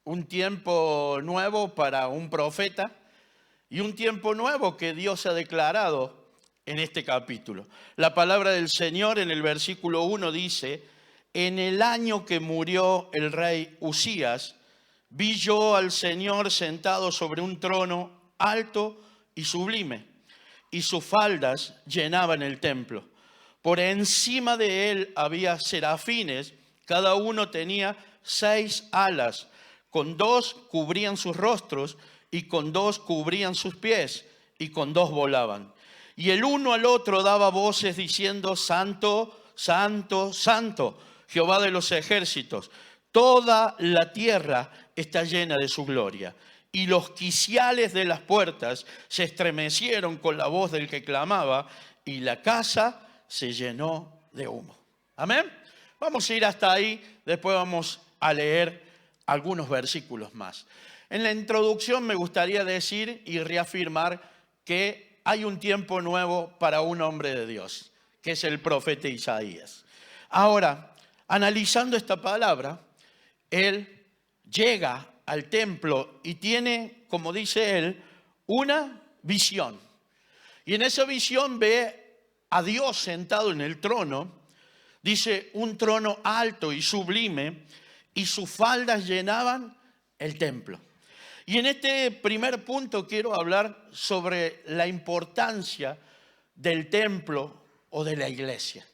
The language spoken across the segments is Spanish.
un tiempo nuevo para un profeta y un tiempo nuevo que Dios ha declarado en este capítulo. La palabra del Señor en el versículo 1 dice: en el año que murió el rey Usías, vi yo al Señor sentado sobre un trono alto y sublime, y sus faldas llenaban el templo. Por encima de él había serafines, cada uno tenía 6 alas, con 2 cubrían sus rostros, y con 2 cubrían sus pies, y con 2 volaban. Y el uno al otro daba voces diciendo: Santo, Santo, Santo, Jehová de los ejércitos. Toda la tierra está llena de su gloria. Y los quiciales de las puertas se estremecieron con la voz del que clamaba, y la casa se llenó de humo. Amén. Vamos a ir hasta ahí, después vamos a leer algunos versículos más. En la introducción me gustaría decir y reafirmar que hay un tiempo nuevo para un hombre de Dios, que es el profeta Isaías. Ahora, analizando esta palabra, él llega al templo y tiene, como dice él, una visión. Y en esa visión ve a Dios sentado en el trono. Dice: un trono alto y sublime, y sus faldas llenaban el templo. Y en este primer punto quiero hablar sobre la importancia del templo o de la iglesia.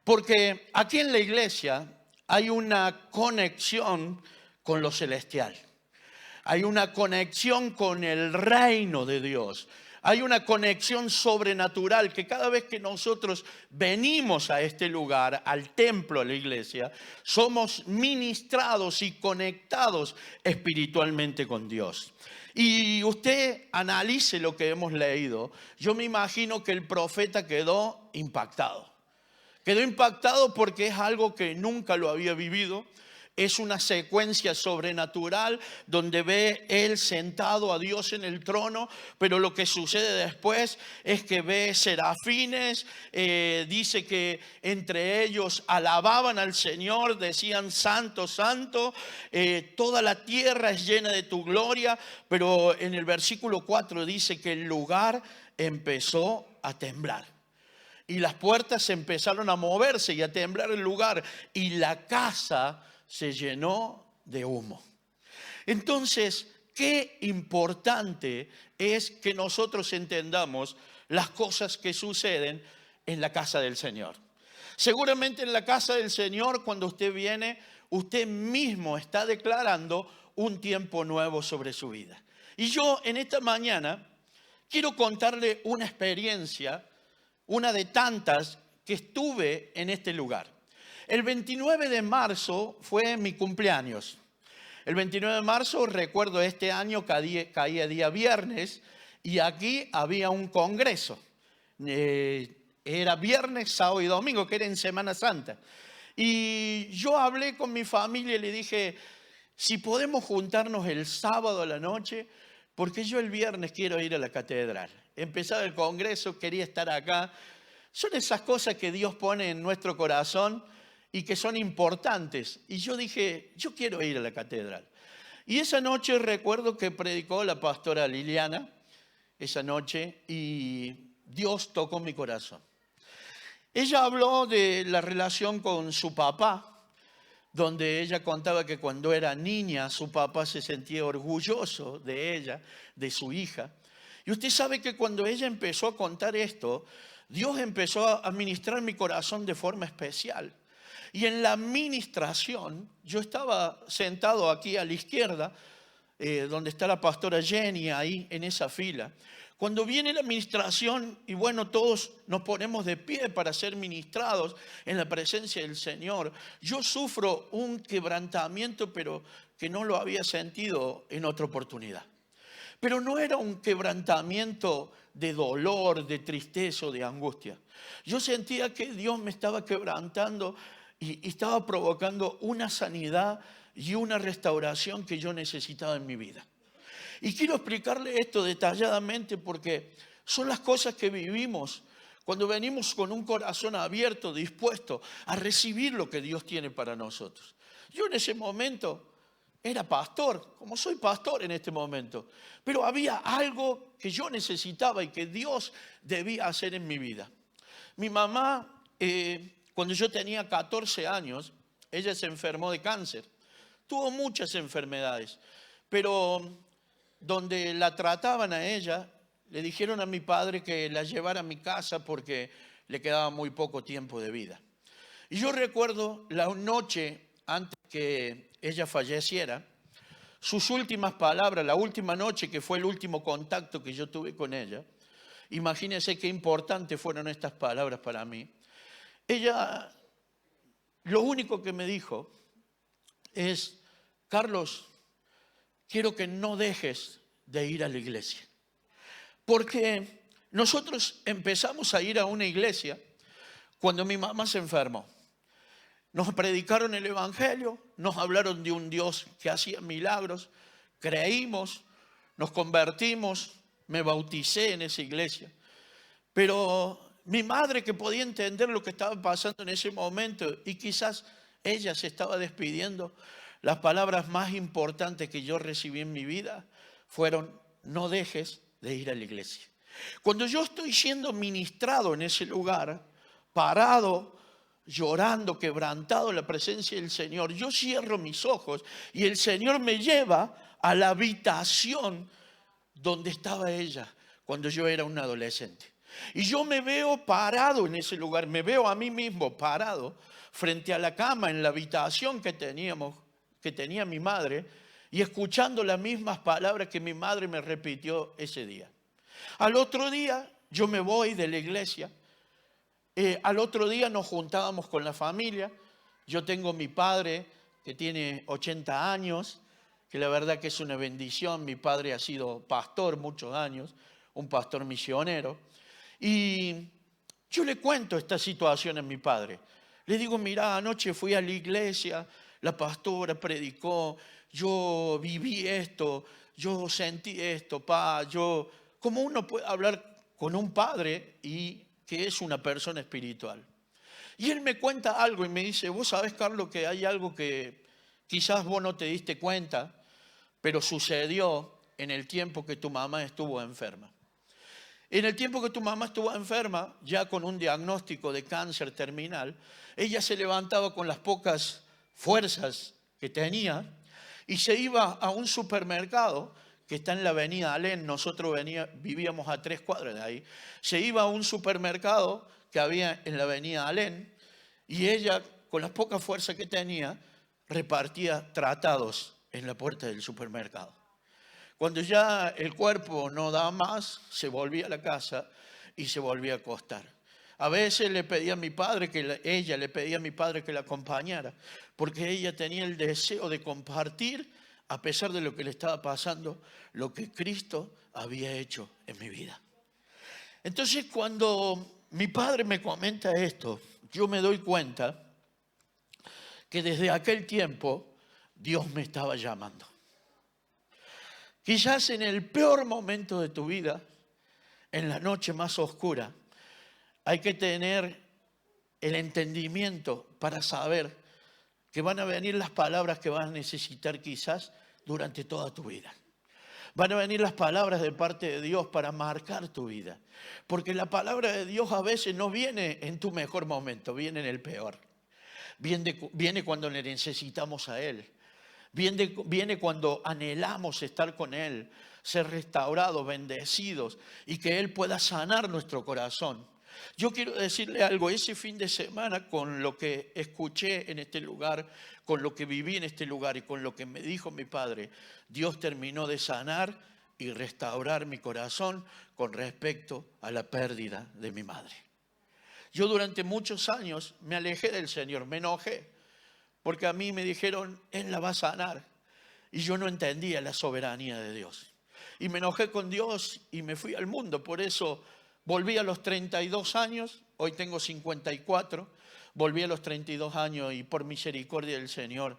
Porque aquí en la iglesia hay una conexión con lo celestial. Hay una conexión con el reino de Dios. Hay una conexión sobrenatural que cada vez que nosotros venimos a este lugar, al templo, a la iglesia, somos ministrados y conectados espiritualmente con Dios. Y usted analice lo que hemos leído. Yo me imagino que el profeta quedó impactado. Quedó impactado porque es algo que nunca lo había vivido. Es una secuencia sobrenatural donde ve él sentado a Dios en el trono, pero lo que sucede después es que ve serafines, dice que entre ellos alababan al Señor, decían: Santo, Santo, toda la tierra es llena de tu gloria. Pero en el versículo 4 dice que el lugar empezó a temblar. Y las puertas empezaron a moverse y a temblar el lugar, y la casa se llenó de humo. Entonces, qué importante es que nosotros entendamos las cosas que suceden en la casa del Señor. Seguramente en la casa del Señor, cuando usted viene, usted mismo está declarando un tiempo nuevo sobre su vida. Y yo en esta mañana quiero contarle una experiencia, una de tantas que estuve en este lugar. El 29 de marzo fue mi cumpleaños. El 29 de marzo, recuerdo, este año caía día viernes, y aquí había un congreso. Era viernes, sábado y domingo, que era en Semana Santa. Y yo hablé con mi familia y le dije: si podemos juntarnos el sábado a la noche, porque yo el viernes quiero ir a la catedral. Empezaba el congreso, quería estar acá. Son esas cosas que Dios pone en nuestro corazón y que son importantes. Y yo dije: yo quiero ir a la catedral. Y esa noche recuerdo que predicó la pastora Liliana, esa noche, y Dios tocó mi corazón. Ella habló de la relación con su papá, donde ella contaba que cuando era niña su papá se sentía orgulloso de ella, de su hija. Y usted sabe que cuando ella empezó a contar esto, Dios empezó a ministrar mi corazón de forma especial. Y en la ministración, yo estaba sentado aquí a la izquierda, donde está la pastora Jenny, ahí en esa fila. Cuando viene la administración, y bueno, todos nos ponemos de pie para ser ministrados en la presencia del Señor, yo sufro un quebrantamiento, pero que no lo había sentido en otra oportunidad. Pero no era un quebrantamiento de dolor, de tristeza o de angustia. Yo sentía que Dios me estaba quebrantando y estaba provocando una sanidad y una restauración que yo necesitaba en mi vida. Y quiero explicarle esto detalladamente porque son las cosas que vivimos cuando venimos con un corazón abierto, dispuesto a recibir lo que Dios tiene para nosotros. Yo en ese momento era pastor, como soy pastor en este momento, pero había algo que yo necesitaba y que Dios debía hacer en mi vida. Mi mamá, cuando yo tenía 14 años, ella se enfermó de cáncer. Tuvo muchas enfermedades, pero donde la trataban a ella, le dijeron a mi padre que la llevara a mi casa porque le quedaba muy poco tiempo de vida. Y yo recuerdo la noche antes que ella falleciera, sus últimas palabras, la última noche que fue el último contacto que yo tuve con ella. Imagínense qué importantes fueron estas palabras para mí. Ella, lo único que me dijo es: Carlos, quiero que no dejes de ir a la iglesia. Porque nosotros empezamos a ir a una iglesia cuando mi mamá se enfermó. Nos predicaron el evangelio, nos hablaron de un Dios que hacía milagros, creímos, nos convertimos, me bauticé en esa iglesia. Pero mi madre, que podía entender lo que estaba pasando en ese momento y quizás ella se estaba despidiendo, las palabras más importantes que yo recibí en mi vida fueron: no dejes de ir a la iglesia. Cuando yo estoy siendo ministrado en ese lugar, parado, llorando, quebrantado en la presencia del Señor, yo cierro mis ojos y el Señor me lleva a la habitación donde estaba ella cuando yo era un adolescente. Y yo me veo parado en ese lugar, me veo a mí mismo parado frente a la cama en la habitación que tenía mi madre, y escuchando las mismas palabras que mi madre me repitió ese día. Al otro día yo me voy de la iglesia. Al otro día nos juntábamos con la familia. Yo tengo mi padre que tiene 80 años, que la verdad que es una bendición. Mi padre ha sido pastor muchos años, un pastor misionero. Y yo le cuento esta situación a mi padre. Le digo: mira, anoche fui a la iglesia, la pastora predicó, yo viví esto, yo sentí esto, como uno puede hablar con un padre y que es una persona espiritual. Y él me cuenta algo y me dice: vos sabés, Carlos, que hay algo que quizás vos no te diste cuenta, pero sucedió en el tiempo que tu mamá estuvo enferma. En el tiempo que tu mamá estuvo enferma, ya con un diagnóstico de cáncer terminal, ella se levantaba con las pocas fuerzas que tenía y se iba a un supermercado que está en la avenida Alén. Nosotros vivíamos a 3 cuadras de ahí. Se iba a un supermercado que había en la avenida Alén y ella, con las pocas fuerzas que tenía, repartía tratados en la puerta del supermercado. Cuando ya el cuerpo no daba más, se volvía a la casa y se volvía a acostar. A veces le pedía a mi padre ella le pedía a mi padre que la acompañara, porque ella tenía el deseo de compartir, a pesar de lo que le estaba pasando, lo que Cristo había hecho en mi vida. Entonces, cuando mi padre me comenta esto, yo me doy cuenta que desde aquel tiempo Dios me estaba llamando. Quizás en el peor momento de tu vida, en la noche más oscura, hay que tener el entendimiento para saber que van a venir las palabras que vas a necesitar quizás durante toda tu vida. Van a venir las palabras de parte de Dios para marcar tu vida. Porque la palabra de Dios a veces no viene en tu mejor momento, viene en el peor. Viene cuando le necesitamos a Él. Viene cuando anhelamos estar con Él, ser restaurados, bendecidos y que Él pueda sanar nuestro corazón. Yo quiero decirle algo: ese fin de semana, con lo que escuché en este lugar, con lo que viví en este lugar y con lo que me dijo mi padre, Dios terminó de sanar y restaurar mi corazón con respecto a la pérdida de mi madre. Yo durante muchos años me alejé del Señor, me enojé. Porque a mí me dijeron: Él la va a sanar. Y yo no entendía la soberanía de Dios. Y me enojé con Dios y me fui al mundo. Por eso volví a los 32 años. Hoy tengo 54. Volví a los 32 años y por misericordia del Señor,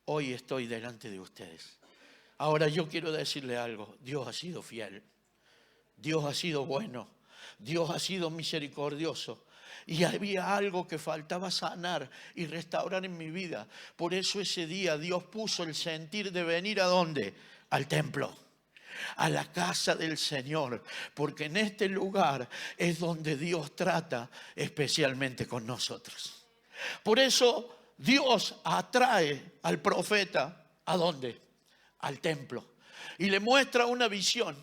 hoy estoy delante de ustedes. Ahora yo quiero decirle algo: Dios ha sido fiel. Dios ha sido bueno. Dios ha sido misericordioso. Y había algo que faltaba sanar y restaurar en mi vida. Por eso ese día Dios puso el sentir de venir ¿a dónde? Al templo, a la casa del Señor. Porque en este lugar es donde Dios trata especialmente con nosotros. Por eso Dios atrae al profeta ¿a dónde? Al templo. Y le muestra una visión.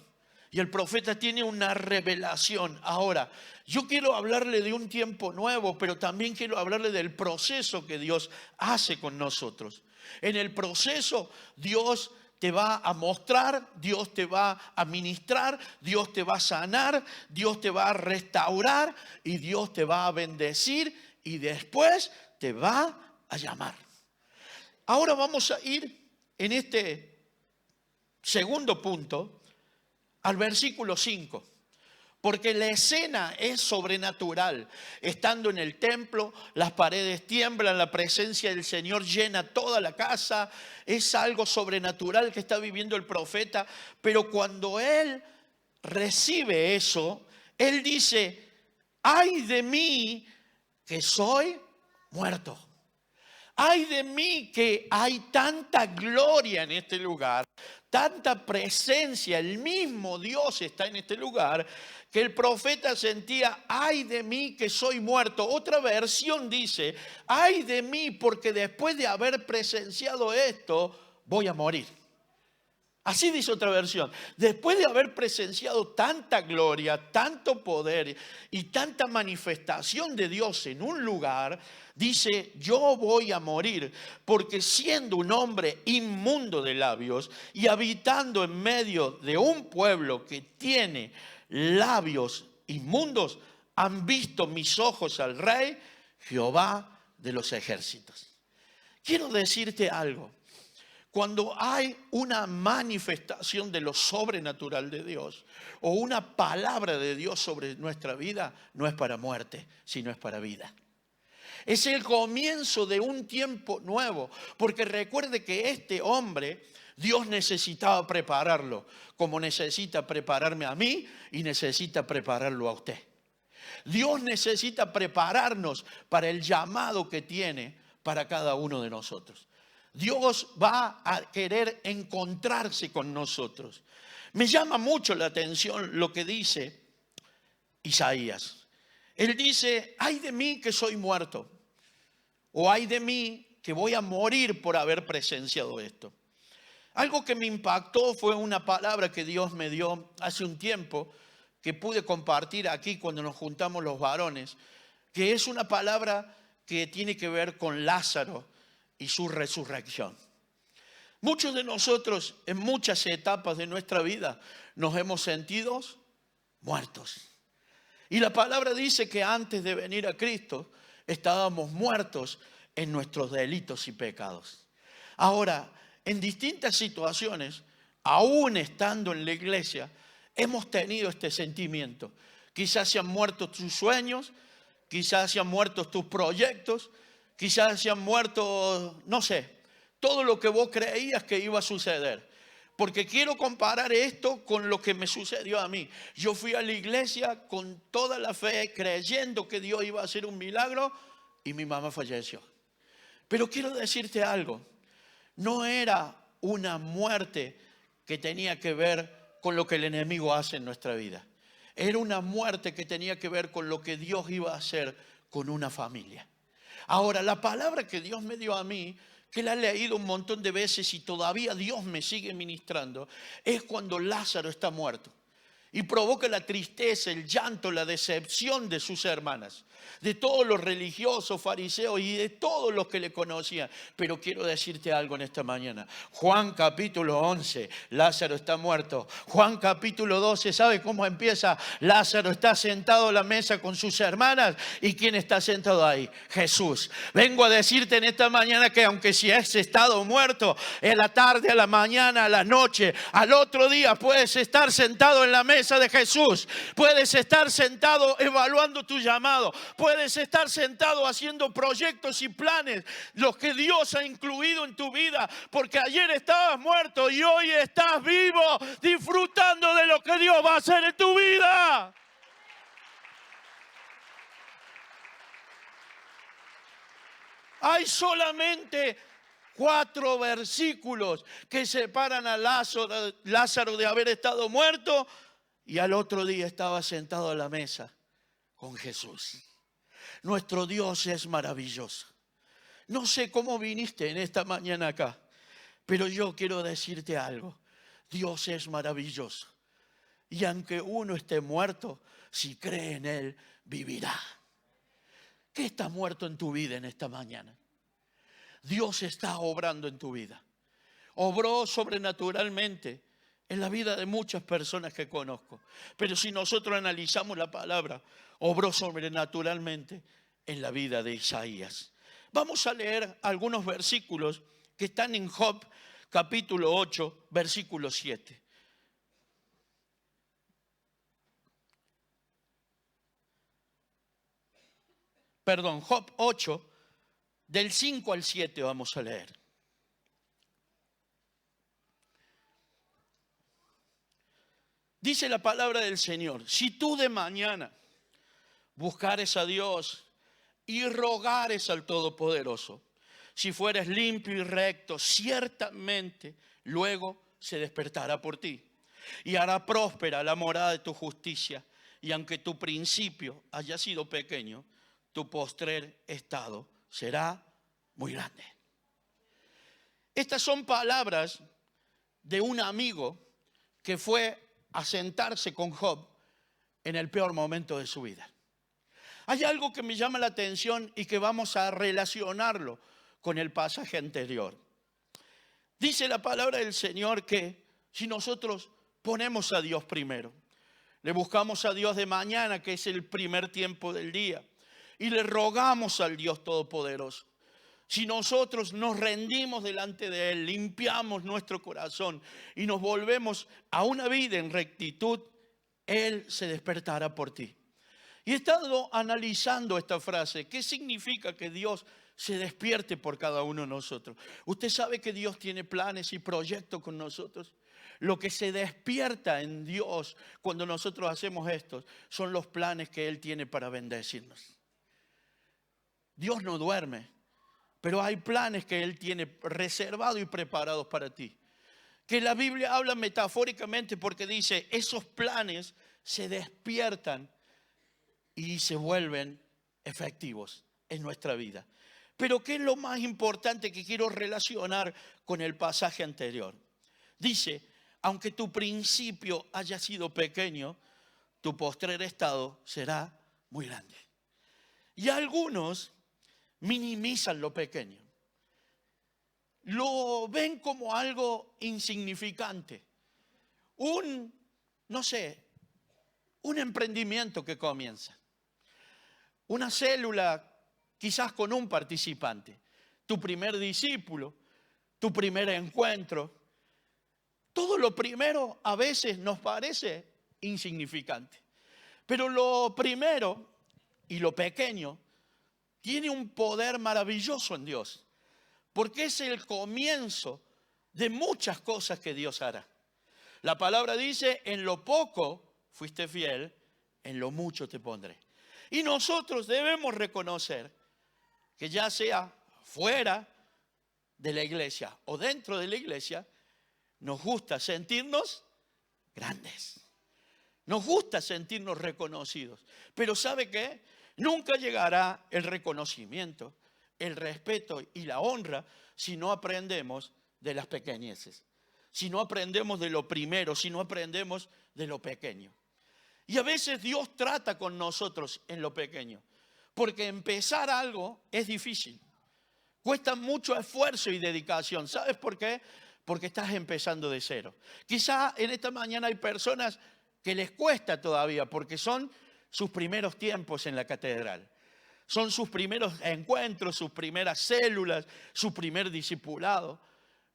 Y el profeta tiene una revelación. Ahora, yo quiero hablarle de un tiempo nuevo, pero también quiero hablarle del proceso que Dios hace con nosotros. En el proceso, Dios te va a mostrar, Dios te va a ministrar, Dios te va a sanar, Dios te va a restaurar y Dios te va a bendecir y después te va a llamar. Ahora vamos a ir en este segundo punto al versículo 5, porque la escena es sobrenatural. Estando en el templo, las paredes tiemblan, la presencia del Señor llena toda la casa. Es algo sobrenatural que está viviendo el profeta, pero cuando él recibe eso, él dice: ay de mí que soy muerto. Ay de mí que hay tanta gloria en este lugar, tanta presencia, el mismo Dios está en este lugar, que el profeta sentía: ay de mí que soy muerto. Otra versión dice: ay de mí porque después de haber presenciado esto, voy a morir. Así dice otra versión. Después de haber presenciado tanta gloria, tanto poder y tanta manifestación de Dios en un lugar, dice: yo voy a morir, porque siendo un hombre inmundo de labios y habitando en medio de un pueblo que tiene labios inmundos, han visto mis ojos al Rey, Jehová de los ejércitos. Quiero decirte algo. Cuando hay una manifestación de lo sobrenatural de Dios o una palabra de Dios sobre nuestra vida, no es para muerte, sino es para vida. Es el comienzo de un tiempo nuevo, porque recuerde que este hombre, Dios necesitaba prepararlo, como necesita prepararme a mí y necesita prepararlo a usted. Dios necesita prepararnos para el llamado que tiene para cada uno de nosotros. Dios va a querer encontrarse con nosotros. Me llama mucho la atención lo que dice Isaías. Él dice: ay de mí que soy muerto, o ay de mí que voy a morir por haber presenciado esto. Algo que me impactó fue una palabra que Dios me dio hace un tiempo, que pude compartir aquí cuando nos juntamos los varones, que es una palabra que tiene que ver con Lázaro y su resurrección. Muchos de nosotros en muchas etapas de nuestra vida nos hemos sentido muertos. Y la palabra dice que antes de venir a Cristo estábamos muertos en nuestros delitos y pecados. Ahora, en distintas situaciones, aún estando en la iglesia, hemos tenido este sentimiento. Quizás se han muerto tus sueños, quizás se han muerto tus proyectos, quizás se han muerto, no sé, todo lo que vos creías que iba a suceder. Porque quiero comparar esto con lo que me sucedió a mí. Yo fui a la iglesia con toda la fe, creyendo que Dios iba a hacer un milagro, y mi mamá falleció. Pero quiero decirte algo. No era una muerte que tenía que ver con lo que el enemigo hace en nuestra vida. Era una muerte que tenía que ver con lo que Dios iba a hacer con una familia. Ahora, la palabra que Dios me dio a mí, que la he leído un montón de veces y todavía Dios me sigue ministrando, es cuando Lázaro está muerto. Y provoca la tristeza, el llanto, la decepción de sus hermanas, de todos los religiosos, fariseos y de todos los que le conocían. Pero quiero decirte algo en esta mañana. Juan capítulo 11, Lázaro está muerto. Juan capítulo 12, ¿sabe cómo empieza? Lázaro está sentado a la mesa con sus hermanas. ¿Y quién está sentado ahí? Jesús. Vengo a decirte en esta mañana que aunque si has estado muerto, en la tarde, a la mañana, a la noche, al otro día puedes estar sentado en la mesa de Jesús. Puedes estar sentado evaluando tu llamado. Puedes estar sentado haciendo proyectos y planes, los que Dios ha incluido en tu vida, porque ayer estabas muerto y hoy estás vivo, disfrutando de lo que Dios va a hacer en tu vida. Hay solamente 4 versículos que separan a Lázaro de haber estado muerto y al otro día estaba sentado a la mesa con Jesús. Nuestro Dios es maravilloso. No sé cómo viniste en esta mañana acá, pero yo quiero decirte algo. Dios es maravilloso. Y aunque uno esté muerto, si cree en Él, vivirá. ¿Qué está muerto en tu vida en esta mañana? Dios está obrando en tu vida. Obró sobrenaturalmente en la vida de muchas personas que conozco. Pero si nosotros analizamos la palabra, obró sobrenaturalmente en la vida de Isaías. Vamos a leer algunos versículos que están en Job capítulo 8, versículo 7. Perdón, Job 8, del 5 al 7 vamos a leer. Dice la palabra del Señor: si tú de mañana buscares a Dios y rogares al Todopoderoso, si fueres limpio y recto, ciertamente luego se despertará por ti y hará próspera la morada de tu justicia. Y aunque tu principio haya sido pequeño, tu postrer estado será muy grande. Estas son palabras de un amigo que fue a sentarse con Job en el peor momento de su vida. Hay algo que me llama la atención y que vamos a relacionarlo con el pasaje anterior. Dice la palabra del Señor que si nosotros ponemos a Dios primero, le buscamos a Dios de mañana, que es el primer tiempo del día, y le rogamos al Dios Todopoderoso, si nosotros nos rendimos delante de Él, limpiamos nuestro corazón y nos volvemos a una vida en rectitud, Él se despertará por ti. Y he estado analizando esta frase. ¿Qué significa que Dios se despierte por cada uno de nosotros? Usted sabe que Dios tiene planes y proyectos con nosotros. Lo que se despierta en Dios cuando nosotros hacemos esto son los planes que Él tiene para bendecirnos. Dios no duerme, pero hay planes que Él tiene reservados y preparados para ti. Que la Biblia habla metafóricamente porque dice, esos planes se despiertan y se vuelven efectivos en nuestra vida. Pero ¿qué es lo más importante que quiero relacionar con el pasaje anterior? Dice, aunque tu principio haya sido pequeño, tu postrer estado será muy grande. Y algunos minimizan lo pequeño. Lo ven como algo insignificante. Un emprendimiento que comienza. Una célula quizás con un participante. Tu primer discípulo, tu primer encuentro. Todo lo primero a veces nos parece insignificante. Pero lo primero y lo pequeño tiene un poder maravilloso en Dios. Porque es el comienzo de muchas cosas que Dios hará. La palabra dice, en lo poco fuiste fiel, en lo mucho te pondré. Y nosotros debemos reconocer que ya sea fuera de la iglesia o dentro de la iglesia, nos gusta sentirnos grandes. Nos gusta sentirnos reconocidos. Pero ¿sabe qué? Nunca llegará el reconocimiento, el respeto y la honra si no aprendemos de las pequeñeces. Si no aprendemos de lo primero, si no aprendemos de lo pequeño. Y a veces Dios trata con nosotros en lo pequeño. Porque empezar algo es difícil. Cuesta mucho esfuerzo y dedicación. ¿Sabes por qué? Porque estás empezando de cero. Quizá en esta mañana hay personas que les cuesta todavía porque son sus primeros tiempos en la catedral. Son sus primeros encuentros, sus primeras células, su primer discipulado.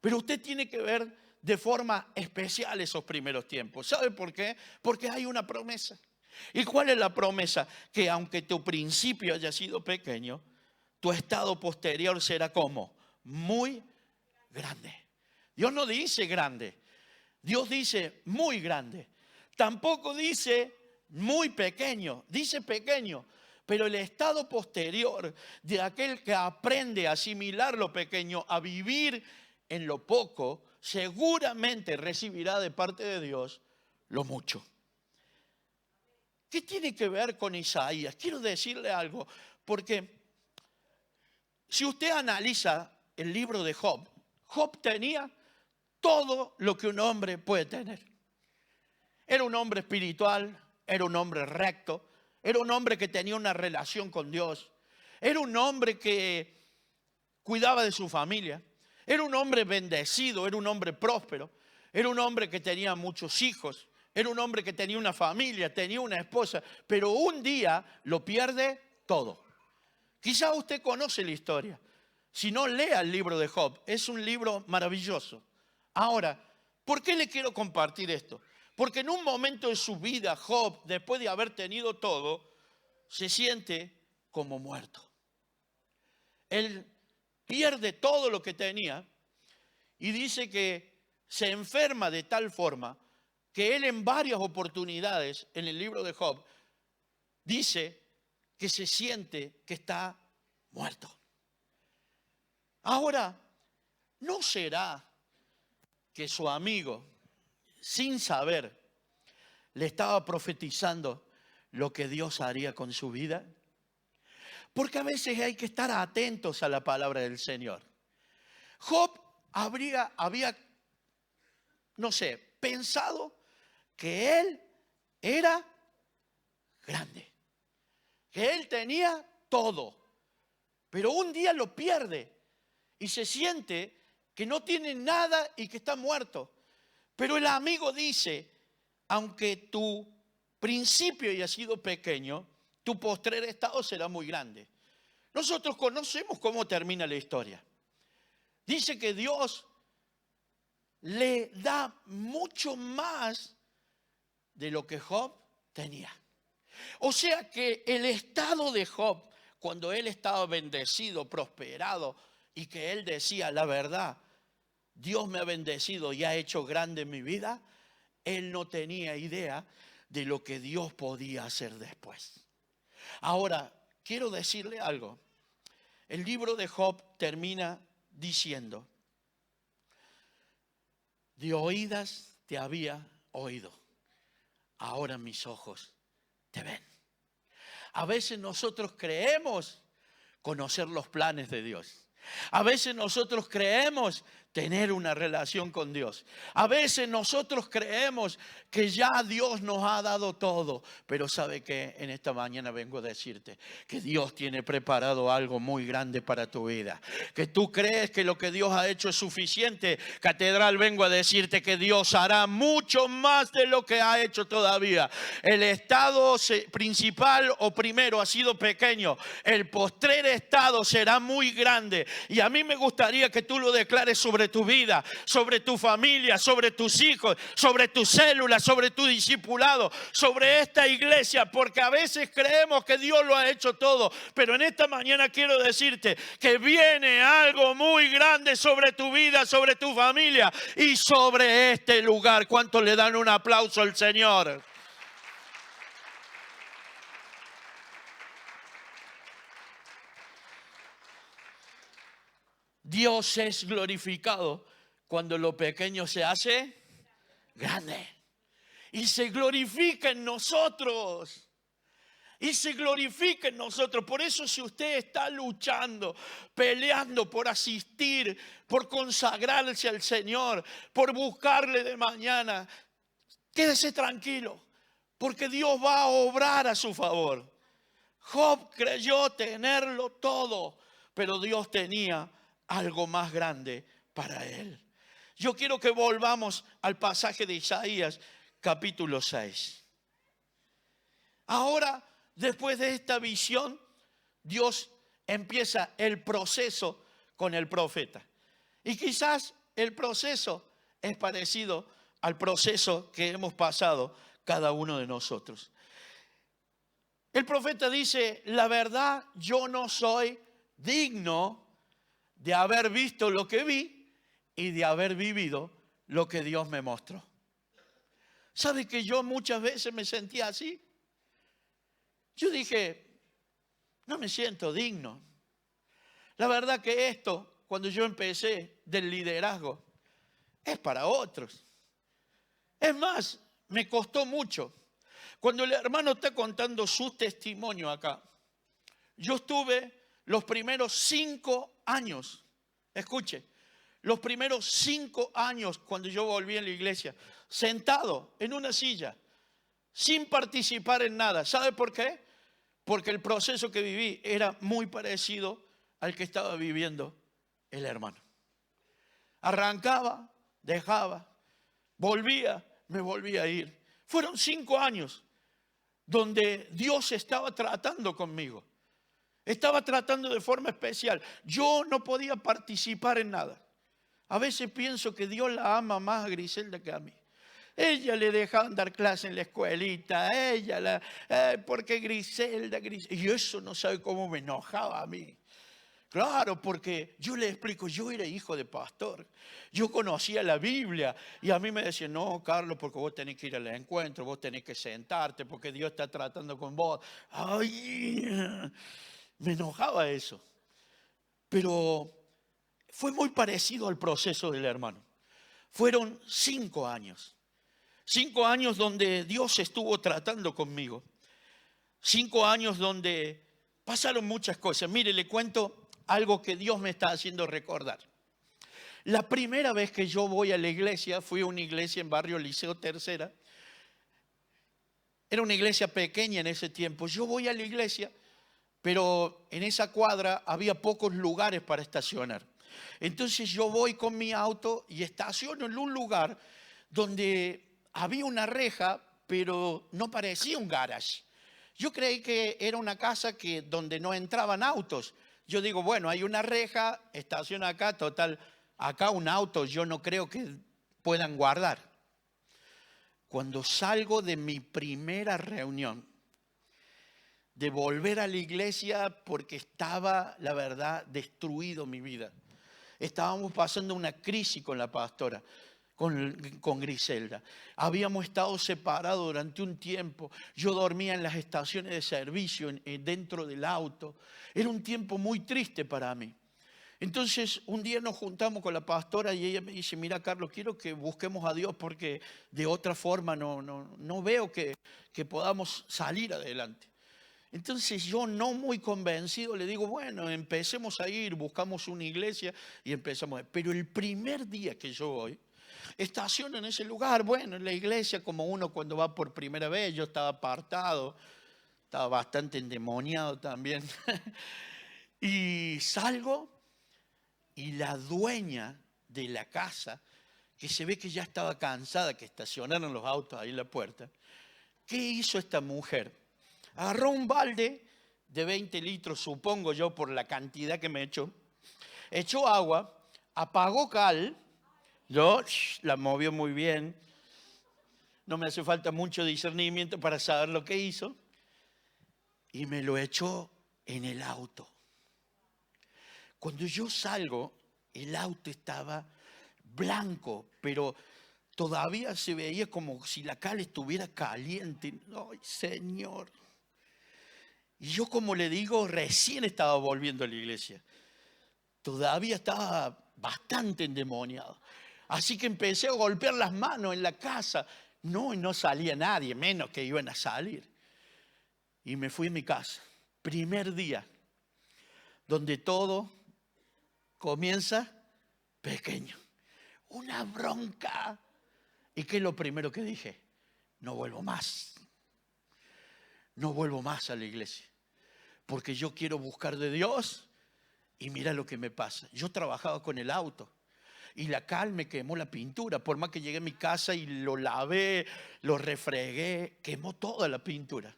Pero usted tiene que ver de forma especial esos primeros tiempos. ¿Sabe por qué? Porque hay una promesa. ¿Y cuál es la promesa? Que aunque tu principio haya sido pequeño, tu estado posterior será como muy grande. Dios no dice grande, Dios dice muy grande. Tampoco dice muy pequeño, dice pequeño, Pero el estado posterior de aquel que aprende a asimilar lo pequeño, a vivir en lo poco, seguramente recibirá de parte de Dios lo mucho. ¿Qué tiene que ver con Isaías? Quiero decirle algo, porque si usted analiza el libro de Job, Job tenía todo lo que un hombre puede tener. Era un hombre espiritual, era un hombre recto, era un hombre que tenía una relación con Dios, era un hombre que cuidaba de su familia, era un hombre bendecido, era un hombre próspero, era un hombre que tenía muchos hijos, era un hombre que tenía una familia, tenía una esposa, pero un día lo pierde todo. Quizá usted conoce la historia. Si no, lea el libro de Job. Es un libro maravilloso. Ahora, ¿por qué le quiero compartir esto? Porque en un momento de su vida, Job, después de haber tenido todo, se siente como muerto. Él pierde todo lo que tenía y dice que se enferma de tal forma que él en varias oportunidades en el libro de Job dice que se siente que está muerto. Ahora, ¿no será que su amigo, sin saber, le estaba profetizando lo que Dios haría con su vida? Porque a veces hay que estar atentos a la palabra del Señor. Job había, no sé, pensado que él era grande, que él tenía todo, pero un día lo pierde y se siente que no tiene nada y que está muerto. Pero el amigo dice, aunque tu principio haya sido pequeño, tu postrer estado será muy grande. Nosotros conocemos cómo termina la historia. Dice que Dios le da mucho más de lo que Job tenía. O sea que el estado de Job, cuando él estaba bendecido, prosperado, y que él decía la verdad, Dios me ha bendecido y ha hecho grande mi vida, él no tenía idea de lo que Dios podía hacer después. Ahora, quiero decirle algo. El libro de Job termina diciendo, de oídas te había oído, ahora mis ojos te ven. A veces nosotros creemos conocer los planes de Dios. A veces nosotros creemos tener una relación con Dios. A veces nosotros creemos que ya Dios nos ha dado todo. Pero ¿sabe qué? En esta mañana vengo a decirte que Dios tiene preparado algo muy grande para tu vida. Que tú crees que lo que Dios ha hecho es suficiente. Catedral, vengo a decirte que Dios hará mucho más de lo que ha hecho todavía. El estado principal o primero ha sido pequeño. El postrer estado será muy grande. Y a mí me gustaría que tú lo declares sobre tu vida, sobre tu familia, sobre tus hijos, sobre tus células, sobre tu discipulado, sobre esta iglesia, porque a veces creemos que Dios lo ha hecho todo, pero en esta mañana quiero decirte que viene algo muy grande sobre tu vida, sobre tu familia y sobre este lugar. ¿Cuántos le dan un aplauso al Señor? Dios es glorificado cuando lo pequeño se hace grande. Y se glorifica en nosotros. Y se glorifica en nosotros. Por eso si usted está luchando, peleando por asistir, por consagrarse al Señor, por buscarle de mañana, quédese tranquilo, porque Dios va a obrar a su favor. Job creyó tenerlo todo, pero Dios tenía algo más grande para él. Yo quiero que volvamos al pasaje de Isaías, capítulo 6. Ahora, después de esta visión, Dios empieza el proceso con el profeta. Y quizás el proceso es parecido al proceso que hemos pasado cada uno de nosotros. El profeta dice, la verdad, yo no soy digno de haber visto lo que vi y de haber vivido lo que Dios me mostró. ¿Sabe que yo muchas veces me sentía así? Yo dije, No me siento digno. La verdad que esto, cuando yo empecé del liderazgo, es para otros. Es más, me costó mucho. Cuando el hermano está contando su testimonio acá, yo estuve los primeros 5 años, escuche, los primeros 5 años cuando yo volví a la iglesia, sentado en una silla, sin participar en nada. ¿Sabe por qué? Porque el proceso que viví era muy parecido al que estaba viviendo el hermano. Arrancaba, dejaba, volvía, me volvía a ir. Fueron 5 años donde Dios estaba tratando conmigo. Estaba tratando de forma especial. Yo no podía participar en nada. A veces pienso que Dios la ama más a Griselda que a mí. Ella le dejaban dar clase en la escuelita, porque Griselda, y eso no sabe cómo me enojaba a mí. Claro, porque yo le explico, yo era hijo de pastor, yo conocía la Biblia y a mí me decían, no, Carlos, porque vos tenés que ir al encuentro, vos tenés que sentarte, porque Dios está tratando con vos. Ay, me enojaba eso. Pero fue muy parecido al proceso del hermano. Fueron 5 años. 5 años donde Dios estuvo tratando conmigo. 5 años donde pasaron muchas cosas. Mire, le cuento algo que Dios me está haciendo recordar. La primera vez que yo voy a la iglesia, fui a una iglesia en barrio Liceo Tercera. Era una iglesia pequeña en ese tiempo. Yo voy a la iglesia, pero en esa cuadra había pocos lugares para estacionar. Entonces yo voy con mi auto y estaciono en un lugar donde había una reja, pero no parecía un garage. Yo creí que era una casa donde no entraban autos. Yo digo, bueno, hay una reja, estaciona acá, total, acá un auto yo no creo que puedan guardar. Cuando salgo de mi primera reunión, de volver a la iglesia porque estaba, la verdad, destruido mi vida. Estábamos pasando una crisis con la pastora, con Griselda. Habíamos estado separados durante un tiempo. Yo dormía en las estaciones de servicio, dentro del auto. Era un tiempo muy triste para mí. Entonces, un día nos juntamos con la pastora y ella me dice, mira, Carlos, quiero que busquemos a Dios porque de otra forma no veo que podamos salir adelante. Entonces yo no muy convencido le digo, bueno, empecemos a ir, buscamos una iglesia y empezamos a ir. Pero el primer día que yo voy, estaciono en ese lugar, bueno, en la iglesia como uno cuando va por primera vez, yo estaba apartado, estaba bastante endemoniado también. Y salgo y la dueña de la casa, que se ve que ya estaba cansada que estacionaron los autos ahí en la puerta, ¿qué hizo esta mujer? Agarró un balde de 20 litros, supongo yo, por la cantidad que me echó agua, apagó cal, la movió muy bien, no me hace falta mucho discernimiento para saber lo que hizo, y me lo echó en el auto. Cuando yo salgo, el auto estaba blanco, pero todavía se veía como si la cal estuviera caliente. ¡Ay, Señor! Y yo, como le digo, recién estaba volviendo a la iglesia. Todavía estaba bastante endemoniado. Así que empecé a golpear las manos en la casa. No salía nadie, menos que iban a salir. Y me fui a mi casa. Primer día, donde todo comienza pequeño. Una bronca. ¿Y qué es lo primero que dije? No vuelvo más. No vuelvo más a la iglesia. Porque yo quiero buscar de Dios y mira lo que me pasa. Yo trabajaba con el auto y la cal me quemó la pintura. Por más que llegué a mi casa y lo lavé, lo refregué, quemó toda la pintura.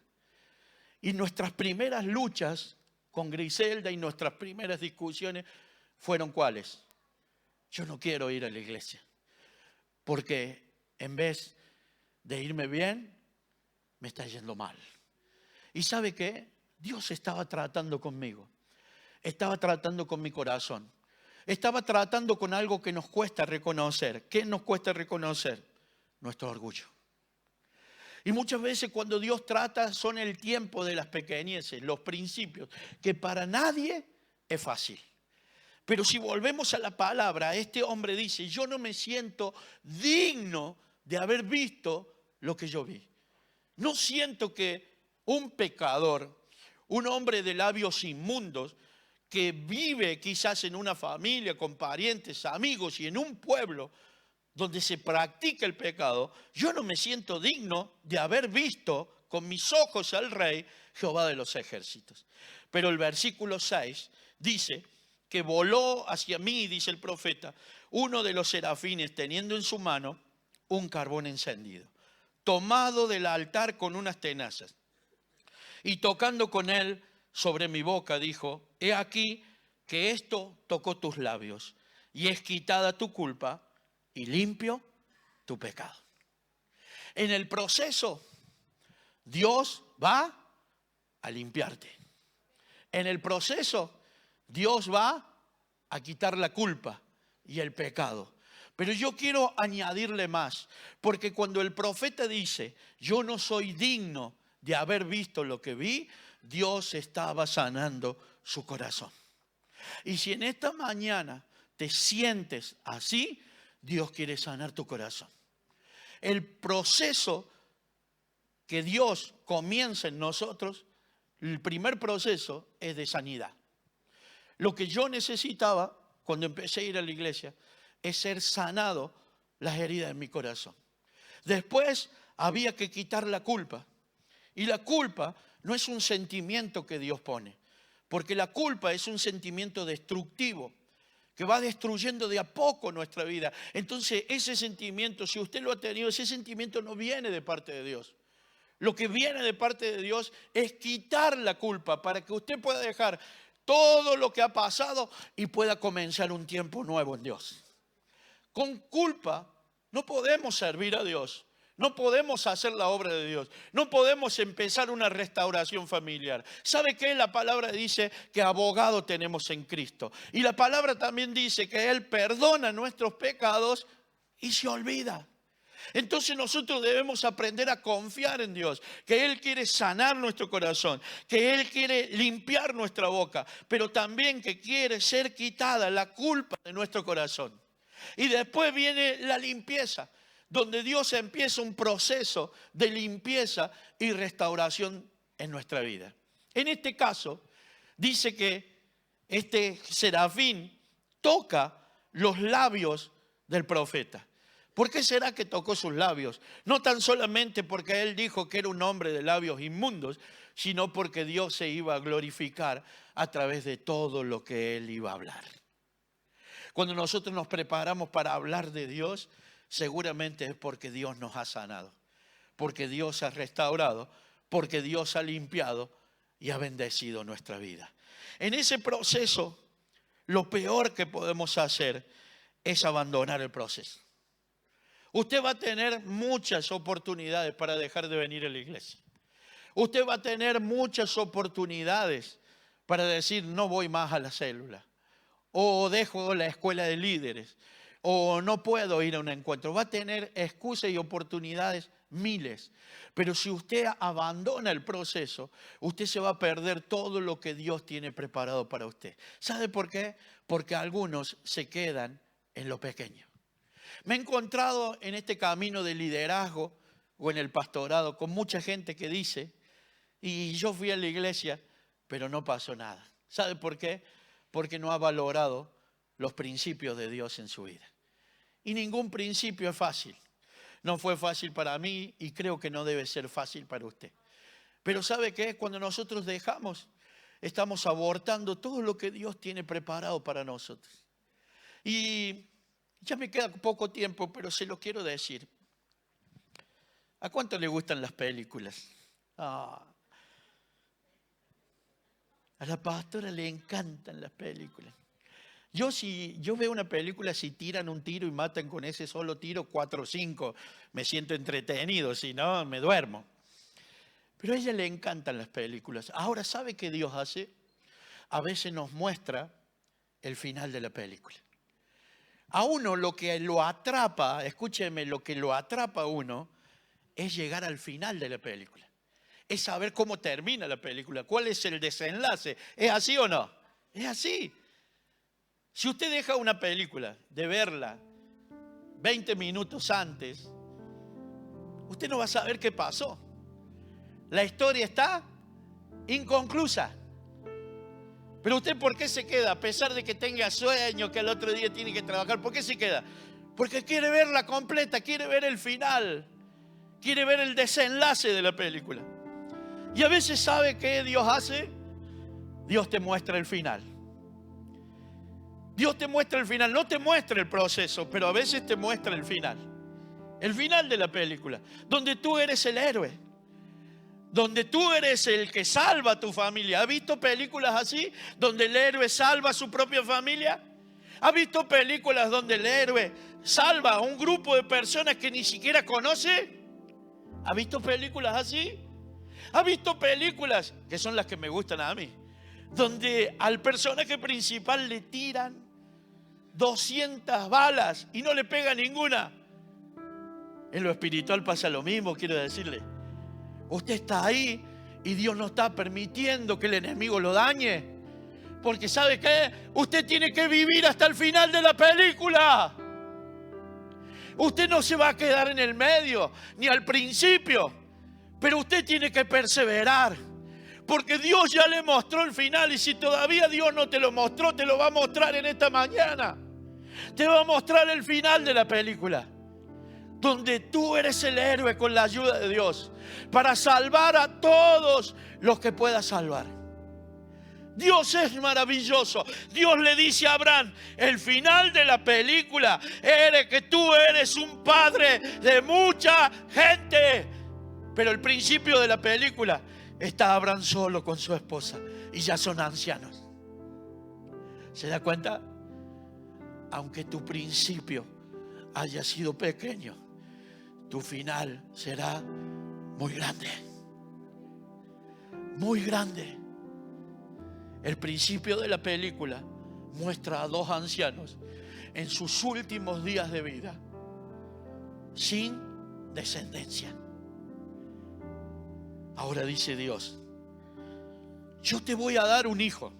Y nuestras primeras luchas con Griselda y nuestras primeras discusiones fueron ¿cuáles? Yo no quiero ir a la iglesia. Porque en vez de irme bien, me está yendo mal. ¿Y sabe qué? Dios estaba tratando conmigo. Estaba tratando con mi corazón. Estaba tratando con algo que nos cuesta reconocer. ¿Qué nos cuesta reconocer? Nuestro orgullo. Y muchas veces cuando Dios trata son el tiempo de las pequeñeces, los principios, que para nadie es fácil. Pero si volvemos a la palabra, este hombre dice, yo no me siento digno de haber visto lo que yo vi. No siento que un pecador, un hombre de labios inmundos, que vive quizás en una familia, con parientes, amigos y en un pueblo donde se practica el pecado, yo no me siento digno de haber visto con mis ojos al Rey, Jehová de los ejércitos. Pero el versículo 6 dice que voló hacia mí, dice el profeta, uno de los serafines teniendo en su mano un carbón encendido, tomado del altar con unas tenazas. Y tocando con él sobre mi boca, dijo, he aquí que esto tocó tus labios, y es quitada tu culpa, y limpio tu pecado. En el proceso, Dios va a limpiarte. En el proceso, Dios va a quitar la culpa y el pecado. Pero yo quiero añadirle más, porque cuando el profeta dice, yo no soy digno de haber visto lo que vi, Dios estaba sanando su corazón. Y si en esta mañana te sientes así, Dios quiere sanar tu corazón. El proceso que Dios comienza en nosotros, el primer proceso es de sanidad. Lo que yo necesitaba cuando empecé a ir a la iglesia es ser sanado las heridas en mi corazón. Después había que quitar la culpa. Y la culpa no es un sentimiento que Dios pone, porque la culpa es un sentimiento destructivo que va destruyendo de a poco nuestra vida. Entonces ese sentimiento, si usted lo ha tenido, ese sentimiento no viene de parte de Dios. Lo que viene de parte de Dios es quitar la culpa para que usted pueda dejar todo lo que ha pasado y pueda comenzar un tiempo nuevo en Dios. Con culpa no podemos servir a Dios. No podemos hacer la obra de Dios. No podemos empezar una restauración familiar. ¿Sabe qué? La palabra dice que abogado tenemos en Cristo. Y la palabra también dice que Él perdona nuestros pecados y se olvida. Entonces nosotros debemos aprender a confiar en Dios, que Él quiere sanar nuestro corazón, que Él quiere limpiar nuestra boca, pero también que quiere ser quitada la culpa de nuestro corazón. Y después viene la limpieza, donde Dios empieza un proceso de limpieza y restauración en nuestra vida. En este caso, dice que este serafín toca los labios del profeta. ¿Por qué será que tocó sus labios? No tan solamente porque él dijo que era un hombre de labios inmundos, sino porque Dios se iba a glorificar a través de todo lo que él iba a hablar. Cuando nosotros nos preparamos para hablar de Dios, seguramente es porque Dios nos ha sanado, porque Dios ha restaurado, porque Dios ha limpiado y ha bendecido nuestra vida. En ese proceso, lo peor que podemos hacer es abandonar el proceso. Usted va a tener muchas oportunidades para dejar de venir a la iglesia. Usted va a tener muchas oportunidades para decir no voy más a la célula, o dejo la escuela de líderes, o no puedo ir a un encuentro. Va a tener excusas y oportunidades miles. Pero si usted abandona el proceso, usted se va a perder todo lo que Dios tiene preparado para usted. ¿Sabe por qué? Porque algunos se quedan en lo pequeño. Me he encontrado en este camino de liderazgo o en el pastorado con mucha gente que dice, y yo fui a la iglesia, pero no pasó nada. ¿Sabe por qué? Porque no ha valorado los principios de Dios en su vida. Y ningún principio es fácil. No fue fácil para mí y creo que no debe ser fácil para usted. Pero ¿sabe qué? Cuando nosotros dejamos, estamos abortando todo lo que Dios tiene preparado para nosotros. Y ya me queda poco tiempo, pero se lo quiero decir. ¿A cuánto le gustan las películas? A la pastora le encantan las películas. Si yo veo una película, si tiran un tiro y matan con ese solo tiro 4 o 5, me siento entretenido, si no, me duermo. Pero a ella le encantan las películas. Ahora, ¿sabe qué Dios hace? A veces nos muestra el final de la película. A uno lo que lo atrapa, escúcheme, lo que lo atrapa a uno es llegar al final de la película. Es saber cómo termina la película, cuál es el desenlace. ¿Es así o no? Es así. Si usted deja una película de verla 20 minutos antes, usted no va a saber qué pasó. La historia está inconclusa. Pero usted, ¿por qué se queda? A pesar de que tenga sueño, que al otro día tiene que trabajar, ¿por qué se queda? Porque quiere verla completa, quiere ver el final, quiere ver el desenlace de la película. Y a veces, ¿sabe qué Dios hace? Dios te muestra el final. Dios te muestra el final, no te muestra el proceso, pero a veces te muestra el final. El final de la película, donde tú eres el héroe, donde tú eres el que salva a tu familia. ¿Has visto películas así, donde el héroe salva a su propia familia? ¿Has visto películas donde el héroe salva a un grupo de personas que ni siquiera conoce? ¿Has visto películas así? ¿Has visto películas, que son las que me gustan a mí, donde al personaje principal le tiran 200 balas y no le pega ninguna? En lo espiritual pasa lo mismo, quiero decirle. Usted está ahí y Dios no está permitiendo que el enemigo lo dañe. Porque ¿sabe qué? Usted tiene que vivir hasta el final de la película. Usted no se va a quedar en el medio, ni al principio. Pero usted tiene que perseverar. Porque Dios ya le mostró el final. Y si todavía Dios no te lo mostró, te lo va a mostrar en esta mañana. Te va a mostrar el final de la película, donde tú eres el héroe con la ayuda de Dios, para salvar a todos los que pueda salvar. Dios es maravilloso. Dios le dice a Abraham, el final de la película es que tú eres un padre de mucha gente. Pero el principio de la película está Abraham solo con su esposa y ya son ancianos. ¿Se da cuenta? Aunque tu principio haya sido pequeño, tu final será muy grande. Muy grande. El principio de la película muestra a dos ancianos en sus últimos días de vida, sin descendencia. Ahora dice Dios, yo te voy a dar un hijo,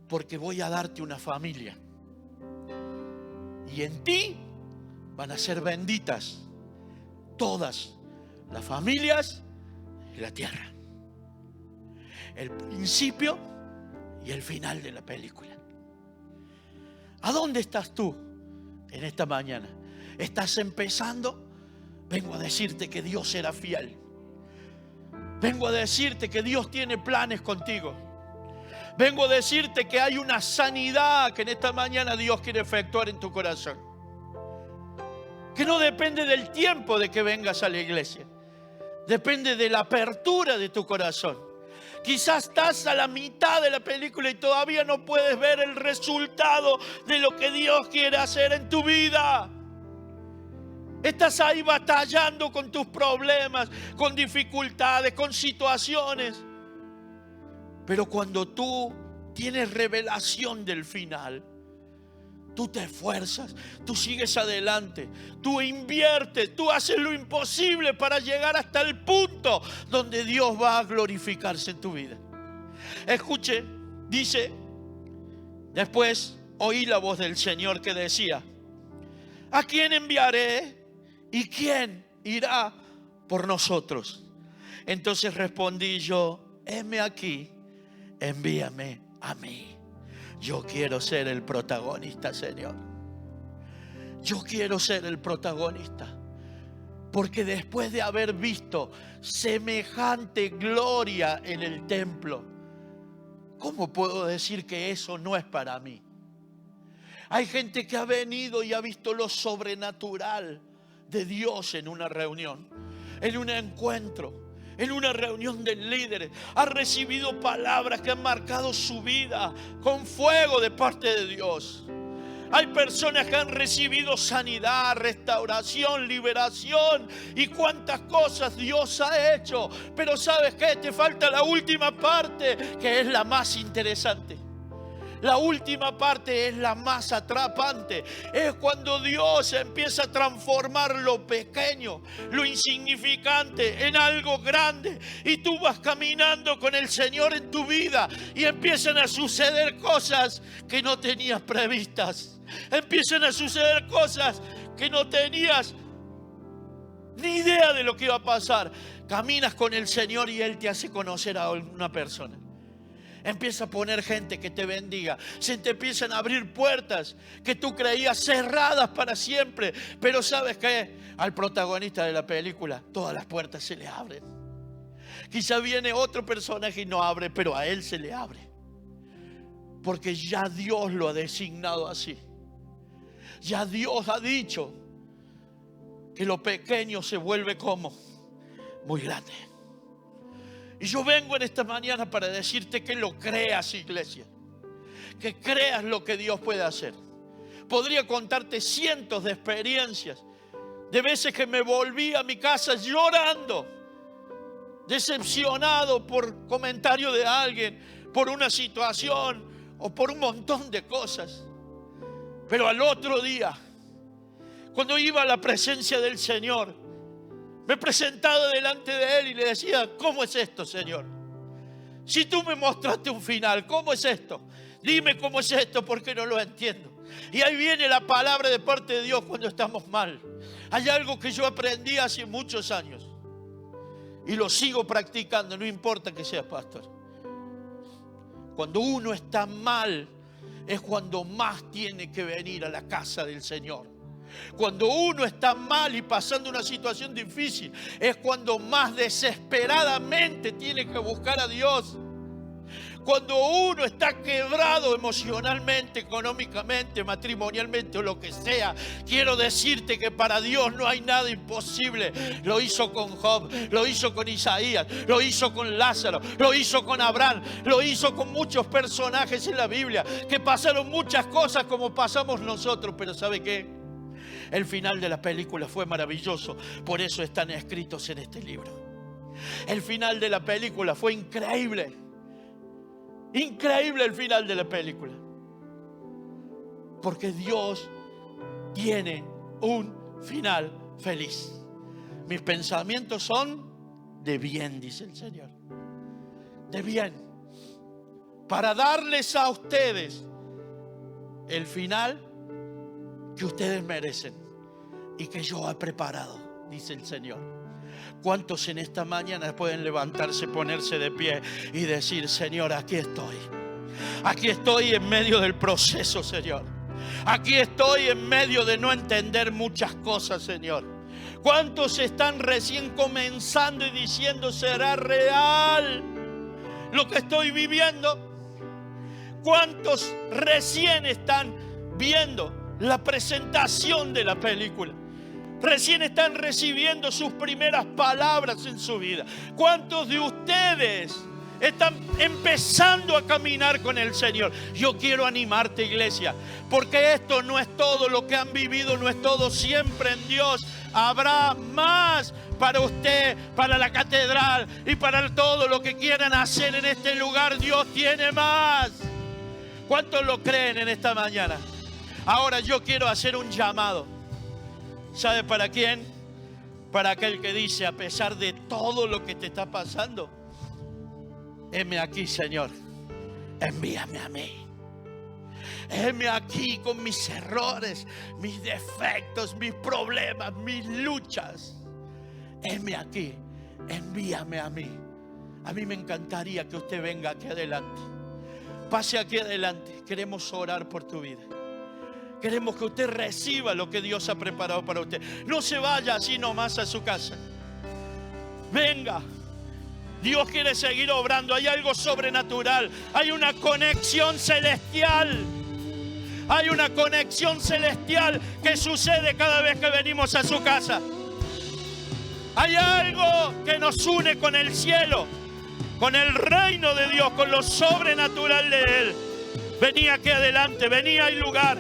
porque voy a darte una familia. Y en ti van a ser benditas todas las familias de la tierra. El principio y el final de la película. ¿A dónde estás tú en esta mañana? ¿Estás empezando? Vengo a decirte que Dios será fiel. Vengo a decirte que Dios tiene planes contigo. Vengo a decirte que hay una sanidad que en esta mañana Dios quiere efectuar en tu corazón. Que no depende del tiempo de que vengas a la iglesia. Depende de la apertura de tu corazón. Quizás estás a la mitad de la película y todavía no puedes ver el resultado de lo que Dios quiere hacer en tu vida. Estás ahí batallando con tus problemas, con dificultades, con situaciones. Pero cuando tú tienes revelación del final, tú te esfuerzas, tú sigues adelante, tú inviertes, tú haces lo imposible para llegar hasta el punto donde Dios va a glorificarse en tu vida. Escuche, dice, después oí la voz del Señor que decía, ¿a quién enviaré? ¿Y quién irá por nosotros? Entonces respondí yo, heme aquí, envíame a mí. Yo quiero ser el protagonista, Señor. Yo quiero ser el protagonista. Porque después de haber visto semejante gloria en el templo, ¿cómo puedo decir que eso no es para mí? Hay gente que ha venido y ha visto lo sobrenatural de Dios en una reunión, en un encuentro, en una reunión de líderes. Ha recibido palabras que han marcado su vida con fuego de parte de Dios. Hay personas que han recibido sanidad, restauración, liberación y cuántas cosas Dios ha hecho. Pero ¿sabes qué? Te falta la última parte, que es la más interesante. La última parte es la más atrapante. Es cuando Dios empieza a transformar lo pequeño, lo insignificante en algo grande. Y tú vas caminando con el Señor en tu vida y empiezan a suceder cosas que no tenías previstas. Empiezan a suceder cosas que no tenías ni idea de lo que iba a pasar. Caminas con el Señor y Él te hace conocer a una persona. Empieza a poner gente que te bendiga. Se te empiezan a abrir puertas que tú creías cerradas para siempre. Pero ¿sabes qué? Al protagonista de la película todas las puertas se le abren. Quizá viene otro personaje y no abre, pero a él se le abre. Porque ya Dios lo ha designado así. Ya Dios ha dicho que lo pequeño se vuelve como muy grande. Y yo vengo en esta mañana para decirte que lo creas, iglesia. Que creas lo que Dios puede hacer. Podría contarte cientos de experiencias, de veces que me volví a mi casa llorando, decepcionado por comentario de alguien, por una situación o por un montón de cosas. Pero al otro día, cuando iba a la presencia del Señor, me presentaba delante de Él y le decía: ¿cómo es esto, Señor? Si tú me mostraste un final, ¿cómo es esto? Dime cómo es esto, porque no lo entiendo. Y ahí viene la palabra de parte de Dios cuando estamos mal. Hay algo que yo aprendí hace muchos años y lo sigo practicando, no importa que seas pastor. Cuando uno está mal es cuando más tiene que venir a la casa del Señor. Cuando uno está mal y pasando una situación difícil, es cuando más desesperadamente tiene que buscar a Dios. Cuando uno está quebrado emocionalmente, económicamente, matrimonialmente o lo que sea, quiero decirte que para Dios no hay nada imposible. Lo hizo con Job, lo hizo con Isaías, lo hizo con Lázaro, lo hizo con Abraham, lo hizo con muchos personajes en la Biblia que pasaron muchas cosas como pasamos nosotros. Pero ¿sabe qué? El final de la película fue maravilloso. Por eso están escritos en este libro. El final de la película fue increíble. Increíble el final de la película. Porque Dios tiene un final feliz. Mis pensamientos son de bien, dice el Señor. De bien. Para darles a ustedes el final que ustedes merecen y que yo he preparado, dice el Señor. ¿Cuántos en esta mañana pueden levantarse, ponerse de pie y decir: Señor, aquí estoy? Aquí estoy en medio del proceso, Señor. Aquí estoy en medio de no entender muchas cosas, Señor. ¿Cuántos están recién comenzando y diciendo: ¿será real lo que estoy viviendo? ¿Cuántos recién están viendo la presentación de la película? Recién están recibiendo sus primeras palabras en su vida. ¿Cuántos de ustedes están empezando a caminar con el Señor? Yo quiero animarte, iglesia, porque esto no es todo lo que han vivido, no es todo. Siempre en Dios habrá más para usted, para la catedral y para todo lo que quieran hacer en este lugar. Dios tiene más. ¿Cuántos lo creen en esta mañana? Ahora yo quiero hacer un llamado. ¿Sabe para quién? Para aquel que dice: a pesar de todo lo que te está pasando, heme aquí, Señor, envíame a mí. Heme aquí con mis errores, mis defectos, mis problemas, mis luchas. Heme aquí, envíame a mí. A mí me encantaría que usted venga aquí adelante. Pase aquí adelante. Queremos orar por tu vida. Queremos que usted reciba lo que Dios ha preparado para usted. No se vaya así nomás a su casa. Venga. Dios quiere seguir obrando. Hay algo sobrenatural. Hay una conexión celestial. Hay una conexión celestial que sucede cada vez que venimos a su casa. Hay algo que nos une con el cielo, con el reino de Dios, con lo sobrenatural de Él. Vení aquí adelante, vení, hay lugar.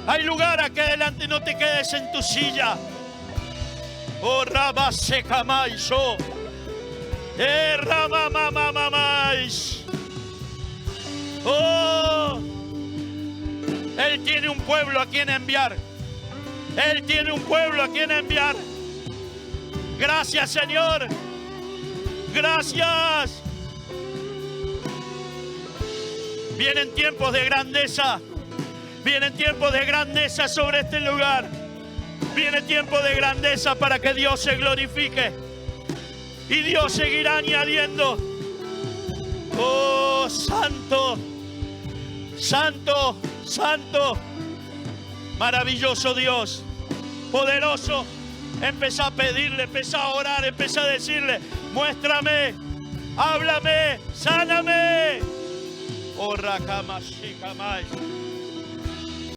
Hay lugar aquí adelante, no te quedes en tu silla. Oh, Rabba Secamaiso. Rabba Mamamamais. Oh, Él tiene un pueblo a quien enviar. Él tiene un pueblo a quien enviar. Gracias, Señor. Gracias. Vienen tiempos de grandeza. Vienen tiempos de grandeza sobre este lugar. Viene tiempo de grandeza para que Dios se glorifique. Y Dios seguirá añadiendo. Oh, santo, santo, santo, maravilloso Dios, poderoso. Empezá a pedirle, empezá a orar, empezá a decirle, muéstrame, háblame, sáname. Oh, Rakamashikamas.